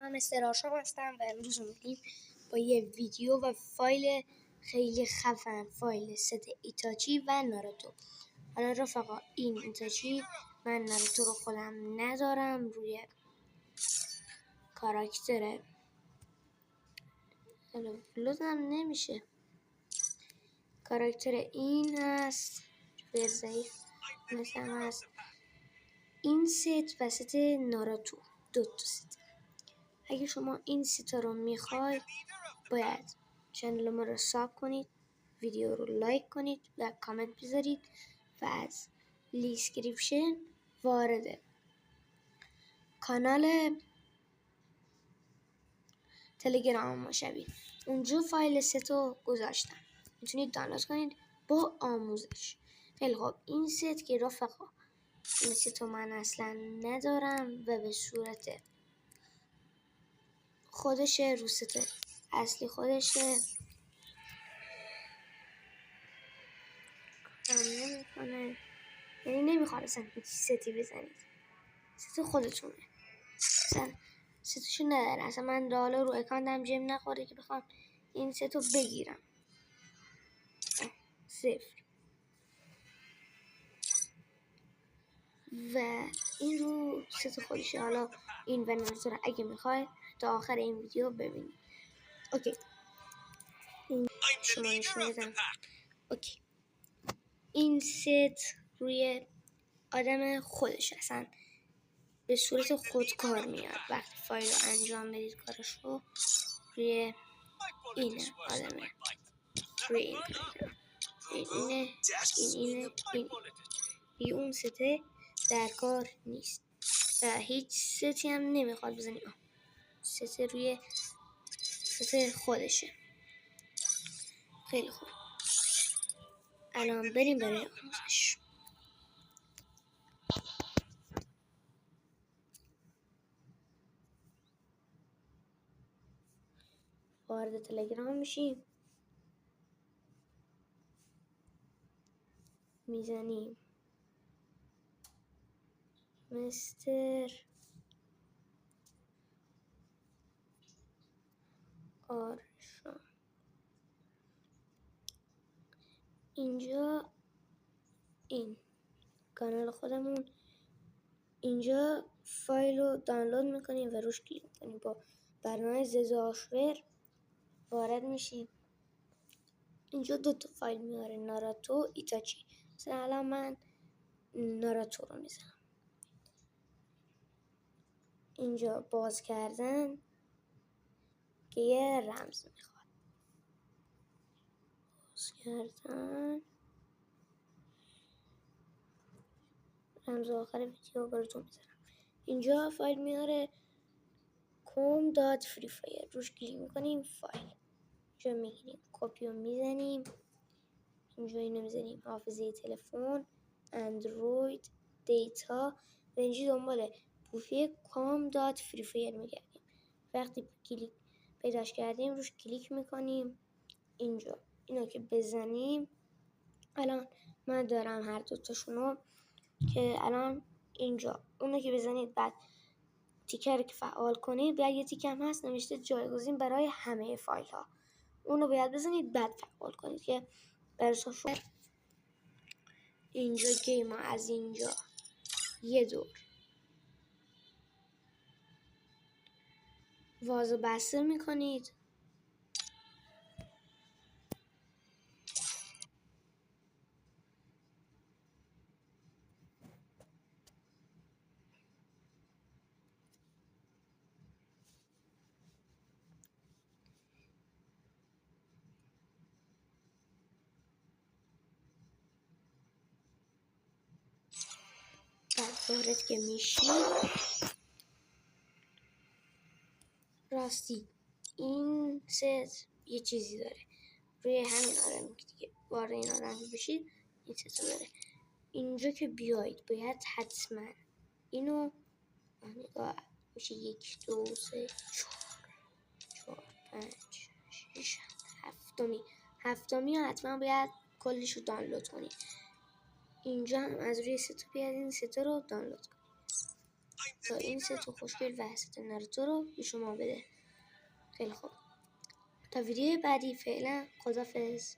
من مستر آشام هستم و امروز اومدیم با یه ویدیو و فایل خیلی خفن، فایل ست ایتاچی و ناروتو. حالا رفقا این ایتاچی، من ناروتو رو خودم ندارم روی کاراکتر، حالا لودم نمیشه. کاراکتر این هست به ضعیف مثلا هست این ست و ست ناروتو، دو تا ست. اگه شما این ستا رو میخواید باید چنل ما رو ساب کنید، ویدیو رو لایک کنید و کامنت بذارید و از دیسکریپشن وارد کانال تلگرام ما شوید. اونجا فایل ستو گذاشتم، میتونید دانلود کنید با آموزش. خیلی خوب، این ست که رفقا این ستو من اصلا ندارم و به صورت خودشه، رو ست اصلی خودشه، نمیکنه، یعنی نمیخواد اصلا هیچ ستی بزنید، ست خودتونه، اصلا ستشو نداره. اصلا من حالا رو اکانتم جم نخوره که بخوام این ستو بگیرم، صفر. و این رو ست خودشه. حالا این و ناروتو رو اگه میخوای تا آخر این ویدیو ببینید. اوکی، این شما نشون بدم. اوکی، این ست روی آدم خودش اصلا به صورت خودکار میاد. وقتی فایل رو انجام بدید کارش رو روی اینه آدمه، روی این اینه این اون سته در کار نیست و هیچ ستی هم نمیخواد بزنی. ست روی ست خودشه. خیلی خوب، الان بریم برای آموزش. وارد تلگرام میشیم، میزنیم مستر آرشام. اینجا این کانال خودمون، اینجا فایل رو دانلود میکنیم و روش کلیک میکنیم. با برنامه ززاشور وارد میشیم. اینجا دو تا فایل میاره، ناروتو، ایتاچی. مثلا الان من ناروتو رو میزنم. اینجا باز کردن که یه رمز میخواد، باز کردن رمز آخر ویدیو براتون میزنم. اینجا فایل میاره com.freefire، روش کلیک میکنیم، فایل اینجا میگیریم، کپی رو میزنیم، اینجا اینو میزنیم، حافظه تلفن، اندروید، دیتا و اینجا دنبال بوفیه com.freefire میگردیم. وقتی کلیک پیداش کردیم روش کلیک میکنیم. اینجا اینو که بزنیم، الان من دارم هر دوتاشونو که الان اینجا اونو که بزنید، بعد تیکر که فعال کنید، بعد یه تیکم هست نوشته جایگزین برای همه فایل ها، اونو باید بزنید بعد فعال کنید که برسون شد. اینجا گیم از اینجا یه دور وازو بسته میکنید. بعد وارد که میشید، راستی این ست یه چیزی داره روی همین آدم که دیگه وارد این آدم بشید، این ست داره. اینجا که بیایید باید حتما اینو نگاه میشه، 1 2 3 4 5 6 هفتمی ها حتما باید کلش رو دانلود کنید. اینجا هم از روی ست بیاد این ست رو دانلود کنید. تا این 3 تا خوشگل و حسد ناروتو رو به شما بده. خیلی خوب، تا ویدیوی بعدی فعلا خدافظ.